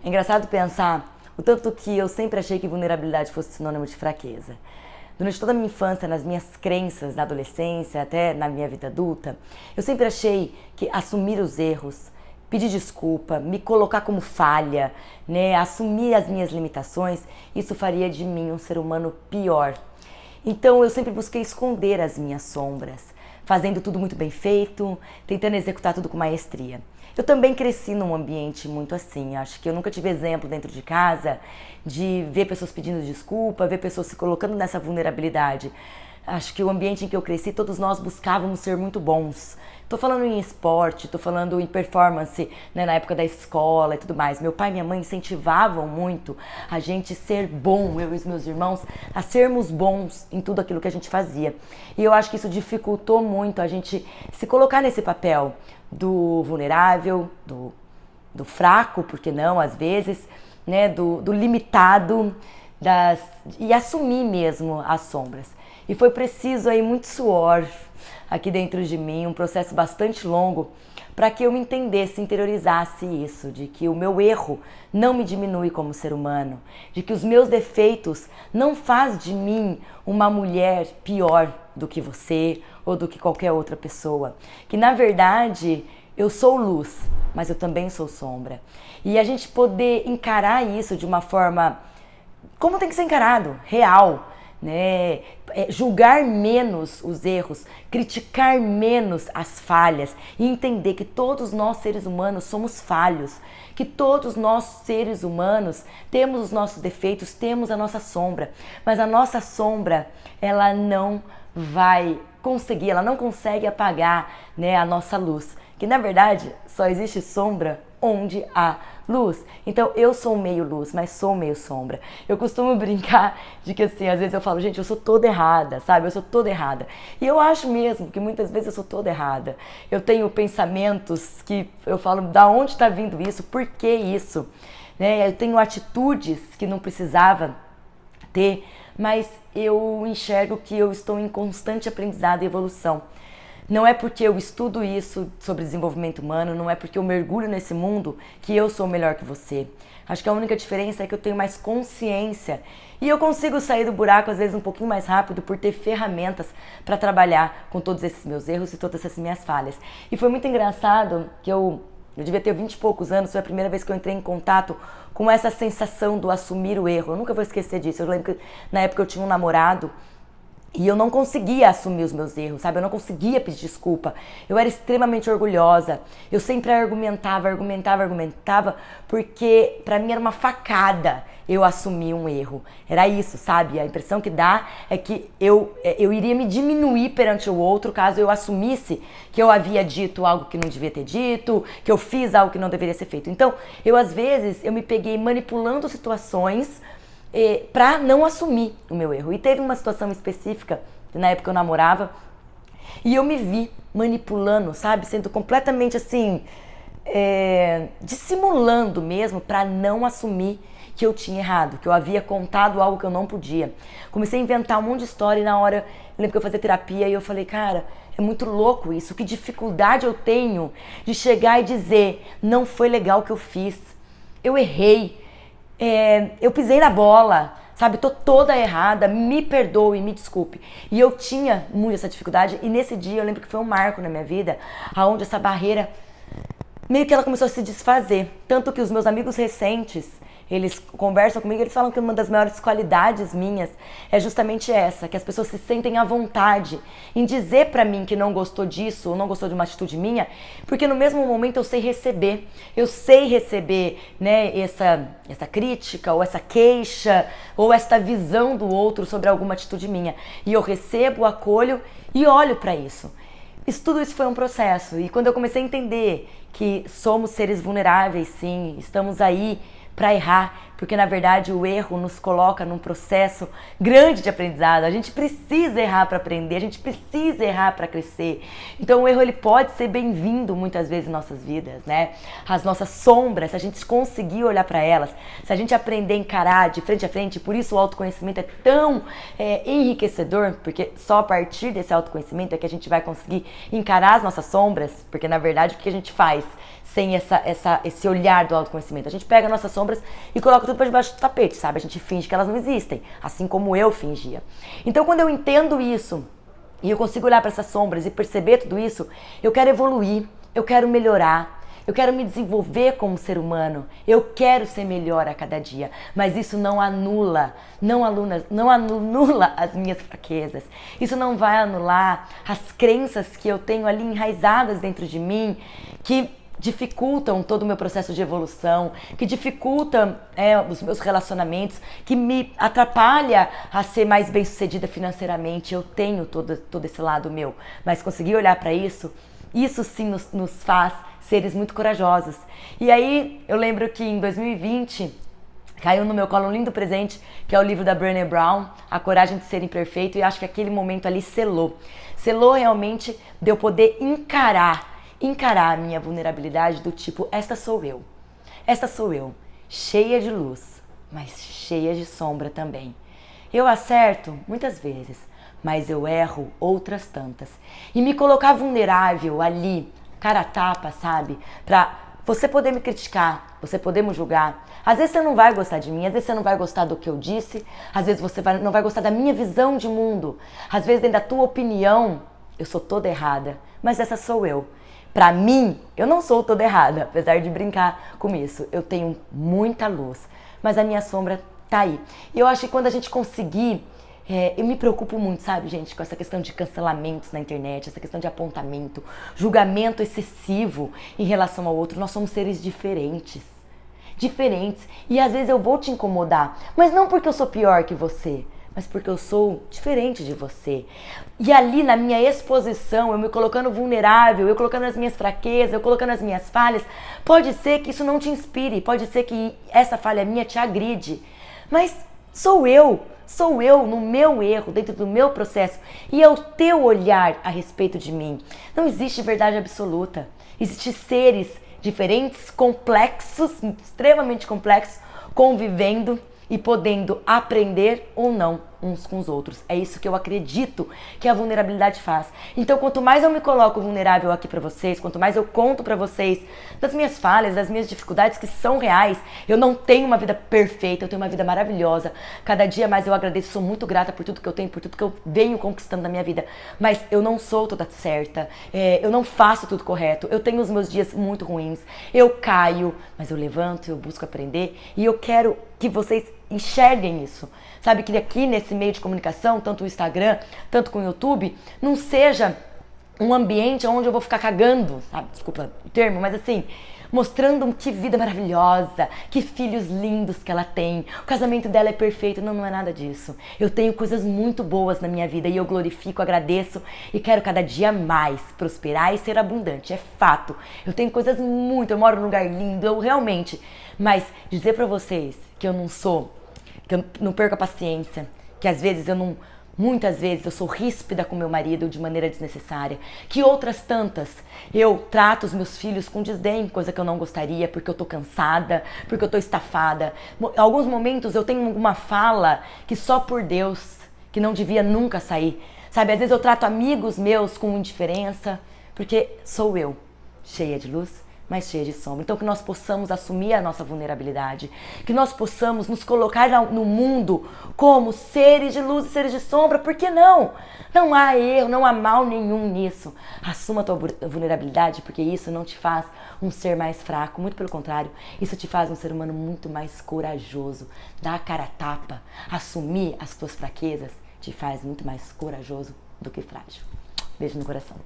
É engraçado pensar o tanto que eu sempre achei que vulnerabilidade fosse sinônimo de fraqueza. Durante toda a minha infância, nas minhas crenças, na adolescência, até na minha vida adulta, eu sempre achei que assumir os erros, pedir desculpa, me colocar como falha, né, assumir as minhas limitações, isso faria de mim um ser humano pior. Então eu sempre busquei esconder as minhas sombras, fazendo tudo muito bem feito, tentando executar tudo com maestria. Eu também cresci num ambiente muito assim, acho que eu nunca tive exemplo dentro de casa de ver pessoas pedindo desculpa, ver pessoas se colocando nessa vulnerabilidade. Acho que o ambiente em que eu cresci, todos nós buscávamos ser muito bons. Tô falando em esporte, tô falando em performance, né, na época da escola e tudo mais. Meu pai e minha mãe incentivavam muito a gente ser bom, eu e os meus irmãos, a sermos bons em tudo aquilo que a gente fazia. E eu acho que isso dificultou muito a gente se colocar nesse papel do vulnerável, do fraco, porque não, às vezes, né, do limitado, e assumir mesmo as sombras. E foi preciso aí muito suor aqui dentro de mim, um processo bastante longo, para que eu me entendesse, interiorizasse isso, de que o meu erro não me diminui como ser humano, de que os meus defeitos não faz de mim uma mulher pior do que você ou do que qualquer outra pessoa, que na verdade eu sou luz, mas eu também sou sombra. E a gente poder encarar isso de uma forma como tem que ser encarado, real, né? Julgar menos os erros, criticar menos as falhas e entender que todos nós seres humanos somos falhos, que todos nós seres humanos temos os nossos defeitos, temos a nossa sombra, mas a nossa sombra, ela não vai conseguir, ela não consegue apagar, né, a nossa luz, que na verdade só existe sombra onde há luz. Então eu sou meio luz, mas sou meio sombra. Eu costumo brincar de que assim, às vezes eu falo, gente, eu sou toda errada, sabe? Eu sou toda errada. E eu acho mesmo que muitas vezes eu sou toda errada. Eu tenho pensamentos que eu falo, da onde está vindo isso? Por que isso? Né? Eu tenho atitudes que não precisava ter, mas eu enxergo que eu estou em constante aprendizado e evolução. Não é porque eu estudo isso sobre desenvolvimento humano, não é porque eu mergulho nesse mundo que eu sou melhor que você. Acho que a única diferença é que eu tenho mais consciência e eu consigo sair do buraco às vezes um pouquinho mais rápido por ter ferramentas para trabalhar com todos esses meus erros e todas essas minhas falhas. E foi muito engraçado que eu devia ter 20 e poucos anos, foi a primeira vez que eu entrei em contato com essa sensação do assumir o erro. Eu nunca vou esquecer disso. Eu lembro que na época eu tinha um namorado e eu não conseguia assumir os meus erros, sabe? Eu não conseguia pedir desculpa. Eu era extremamente orgulhosa. Eu sempre argumentava, porque pra mim era uma facada eu assumir um erro. Era isso, sabe? A impressão que dá é que eu iria me diminuir perante o outro caso eu assumisse que eu havia dito algo que não devia ter dito, que eu fiz algo que não deveria ser feito. Então, às vezes, eu me peguei manipulando situações para não assumir o meu erro. E teve uma situação específica, na época eu namorava, e eu me vi manipulando, sabe? Sendo completamente assim, dissimulando mesmo para não assumir que eu tinha errado, que eu havia contado algo que eu não podia. Comecei a inventar um monte de história e na hora, eu lembro que eu fazia terapia e eu falei, cara, é muito louco isso, que dificuldade eu tenho de chegar e dizer, não foi legal o que eu fiz, eu errei, eu pisei na bola, sabe, tô toda errada, me perdoe, me desculpe. E eu tinha muito essa dificuldade e nesse dia eu lembro que foi um marco na minha vida, aonde essa barreira, meio que ela começou a se desfazer. Tanto que os meus amigos recentes, eles conversam comigo, eles falam que uma das maiores qualidades minhas é justamente essa, que as pessoas se sentem à vontade em dizer pra mim que não gostou disso ou não gostou de uma atitude minha, porque no mesmo momento eu sei receber, né, essa crítica ou essa queixa ou essa visão do outro sobre alguma atitude minha. E eu recebo, acolho e olho pra isso. Tudo isso foi um processo e quando eu comecei a entender que somos seres vulneráveis, sim, estamos aí para errar, porque na verdade o erro nos coloca num processo grande de aprendizado. A gente precisa errar para aprender, a gente precisa errar para crescer. Então o erro ele pode ser bem-vindo muitas vezes em nossas vidas, né? As nossas sombras, se a gente conseguir olhar para elas, se a gente aprender a encarar de frente a frente, por isso o autoconhecimento é tão enriquecedor, porque só a partir desse autoconhecimento é que a gente vai conseguir encarar as nossas sombras, porque na verdade o que a gente faz? sem esse olhar do autoconhecimento. A gente pega nossas sombras e coloca tudo para debaixo do tapete, sabe? A gente finge que elas não existem, assim como eu fingia. Então, quando eu entendo isso e eu consigo olhar para essas sombras e perceber tudo isso, eu quero evoluir, eu quero melhorar, eu quero me desenvolver como ser humano, eu quero ser melhor a cada dia, mas isso não anula as minhas fraquezas, isso não vai anular as crenças que eu tenho ali enraizadas dentro de mim, que dificultam todo o meu processo de evolução, que dificultam os meus relacionamentos, que me atrapalha a ser mais bem-sucedida financeiramente. Eu tenho todo esse lado meu, mas conseguir olhar para isso sim nos faz seres muito corajosos. E aí eu lembro que em 2020 caiu no meu colo um lindo presente, que é o livro da Brené Brown, A Coragem de Ser Imperfeito, e acho que aquele momento ali selou realmente de eu poder encarar a minha vulnerabilidade do tipo, esta sou eu, cheia de luz, mas cheia de sombra também. Eu acerto muitas vezes, mas eu erro outras tantas. E me colocar vulnerável ali, cara a tapa, sabe? Pra você poder me criticar, você poder me julgar. Às vezes você não vai gostar de mim, às vezes você não vai gostar do que eu disse, às vezes você não vai gostar da minha visão de mundo. Às vezes dentro da tua opinião, eu sou toda errada, mas essa sou eu. Pra mim, eu não sou toda errada, apesar de brincar com isso. Eu tenho muita luz, mas a minha sombra tá aí. E eu acho que quando a gente conseguir... eu me preocupo muito, sabe, gente, com essa questão de cancelamentos na internet, essa questão de apontamento, julgamento excessivo em relação ao outro. Nós somos seres diferentes. E às vezes eu vou te incomodar, mas não porque eu sou pior que você, mas porque eu sou diferente de você. E ali na minha exposição, eu me colocando vulnerável, eu colocando as minhas fraquezas, eu colocando as minhas falhas, pode ser que isso não te inspire, pode ser que essa falha minha te agride, mas sou eu no meu erro, dentro do meu processo, e é o teu olhar a respeito de mim. Não existe verdade absoluta, existem seres diferentes, complexos, extremamente complexos, convivendo e podendo aprender ou não uns com os outros. É isso que eu acredito que a vulnerabilidade faz. Então, quanto mais eu me coloco vulnerável aqui pra vocês, quanto mais eu conto pra vocês das minhas falhas, das minhas dificuldades que são reais, eu não tenho uma vida perfeita, eu tenho uma vida maravilhosa. Cada dia mais eu agradeço, sou muito grata por tudo que eu tenho, por tudo que eu venho conquistando na minha vida. Mas eu não sou toda certa, eu não faço tudo correto, eu tenho os meus dias muito ruins, eu caio, mas eu levanto, eu busco aprender e eu quero que vocês enxerguem isso. Sabe, que aqui nesse meio de comunicação, tanto o Instagram, tanto com o YouTube, não seja um ambiente onde eu vou ficar cagando, sabe? Desculpa o termo, mas assim, mostrando que vida maravilhosa, que filhos lindos que ela tem, o casamento dela é perfeito. Não é nada disso. Eu tenho coisas muito boas na minha vida e eu glorifico, agradeço e quero cada dia mais prosperar e ser abundante, é fato. Eu tenho coisas eu moro num lugar lindo, eu realmente, mas dizer pra vocês que eu não sou, que eu não perco a paciência, que muitas vezes eu sou ríspida com meu marido de maneira desnecessária, que outras tantas eu trato os meus filhos com desdém, coisa que eu não gostaria, porque eu tô cansada, porque eu tô estafada. Em alguns momentos eu tenho uma fala que só por Deus, que não devia nunca sair, sabe? Às vezes eu trato amigos meus com indiferença, porque sou eu, cheia de luz, mas cheia de sombra. Então que nós possamos assumir a nossa vulnerabilidade, que nós possamos nos colocar no mundo como seres de luz e seres de sombra. Por que não? Não há erro, não há mal nenhum nisso. Assuma a tua vulnerabilidade, porque isso não te faz um ser mais fraco, muito pelo contrário, isso te faz um ser humano muito mais corajoso. Dar a cara a tapa, assumir as tuas fraquezas te faz muito mais corajoso do que frágil. Beijo no coração.